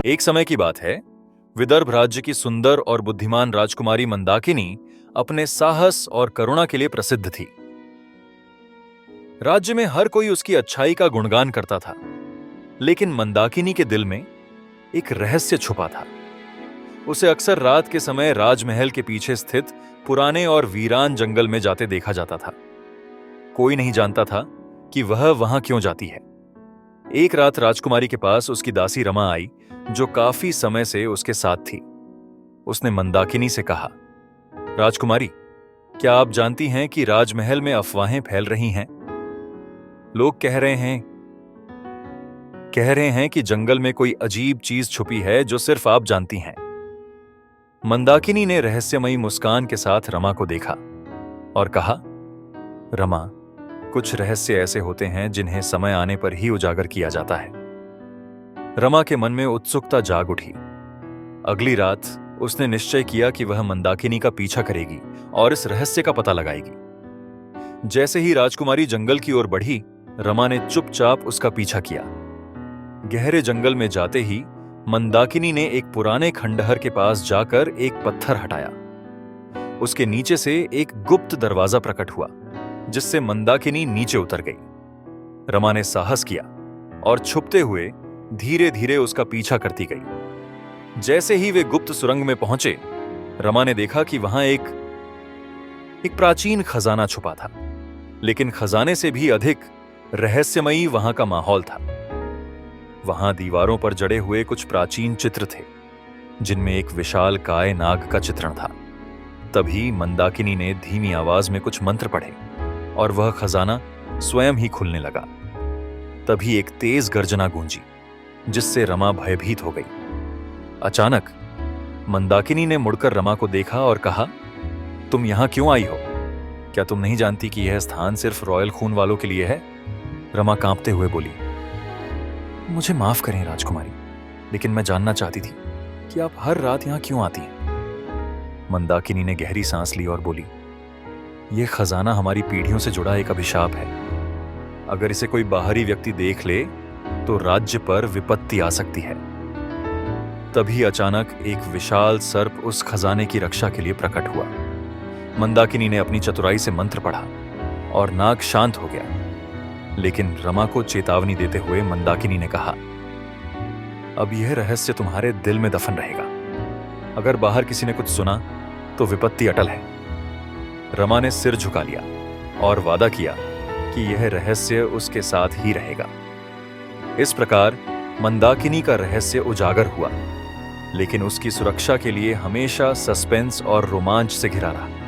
एक समय की बात है, विदर्भ राज्य की सुंदर और बुद्धिमान राजकुमारी मंदाकिनी अपने साहस और करुणा के लिए प्रसिद्ध थी। राज्य में हर कोई उसकी अच्छाई का गुणगान करता था, लेकिन मंदाकिनी के दिल में एक रहस्य छुपा था। उसे अक्सर रात के समय राजमहल के पीछे स्थित पुराने और वीरान जंगल में जाते देखा जाता था। कोई नहीं जानता था कि वह वहां क्यों जाती है। एक रात राजकुमारी के पास उसकी दासी रमा आई, जो काफी समय से उसके साथ थी। उसने मंदाकिनी से कहा, राजकुमारी, क्या आप जानती हैं कि राजमहल में अफवाहें फैल रही हैं? लोग कह रहे हैं कि जंगल में कोई अजीब चीज छुपी है जो सिर्फ आप जानती हैं। मंदाकिनी ने रहस्यमयी मुस्कान के साथ रमा को देखा और कहा, रमा, कुछ रहस्य ऐसे होते हैं जिन्हें समय आने पर ही उजागर किया जाता है। रमा के मन में उत्सुकता जाग उठी। अगली रात उसने निश्चय किया कि वह मंदाकिनी का पीछा करेगी और इस रहस्य का पता लगाएगी। जैसे ही राजकुमारी जंगल की ओर बढ़ी, रमा ने चुपचाप उसका पीछा किया। गहरे जंगल में जाते ही मंदाकिनी ने एक पुराने खंडहर के पास जाकर एक पत्थर हटाया। उसके नीचे से एक गुप्त दरवाजा प्रकट हुआ, जिससे मंदाकिनी नीचे उतर गई। रमा ने साहस किया और छुपते हुए धीरे धीरे उसका पीछा करती गई। जैसे ही वे गुप्त सुरंग में पहुंचे, रमा ने देखा कि वहां एक प्राचीन खजाना छुपा था, लेकिन खजाने से भी अधिक रहस्यमयी वहां का माहौल था। वहां दीवारों पर जड़े हुए कुछ प्राचीन चित्र थे, जिनमें एक विशाल काय नाग का चित्रण था। तभी मंदाकिनी ने धीमी आवाज में कुछ मंत्र पढ़े और वह खजाना स्वयं ही खुलने लगा। तभी एक तेज गर्जना गूंजी, जिससे रमा भयभीत हो गई। अचानक मंदाकिनी ने मुड़कर रमा को देखा और कहा, तुम यहां क्यों आई हो? क्या तुम नहीं जानती कि यह स्थान सिर्फ रॉयल खून वालों के लिए है? रमा कांपते हुए बोली, मुझे माफ करें राजकुमारी, लेकिन मैं जानना चाहती थी कि आप हर रात यहां क्यों आती हैं। मंदाकिनी ने गहरी सांस ली और बोली, यह खजाना हमारी पीढ़ियों से जुड़ा एक अभिशाप है। अगर इसे कोई बाहरी व्यक्ति देख ले तो राज्य पर विपत्ति आ सकती है। तभी अचानक एक विशाल सर्प उस खजाने की रक्षा के लिए प्रकट हुआ। मंदाकिनी ने अपनी चतुराई से मंत्र पढ़ा और नाग शांत हो गया। लेकिन रमा को चेतावनी देते हुए मंदाकिनी ने कहा, अब यह रहस्य तुम्हारे दिल में दफन रहेगा। अगर बाहर किसी ने कुछ सुना तो विपत्ति अटल है। रमा ने सिर झुका लिया और वादा किया कि यह रहस्य उसके साथ ही रहेगा। इस प्रकार मंदाकिनी का रहस्य उजागर हुआ, लेकिन उसकी सुरक्षा के लिए हमेशा सस्पेंस और रोमांच से घिरा रहा।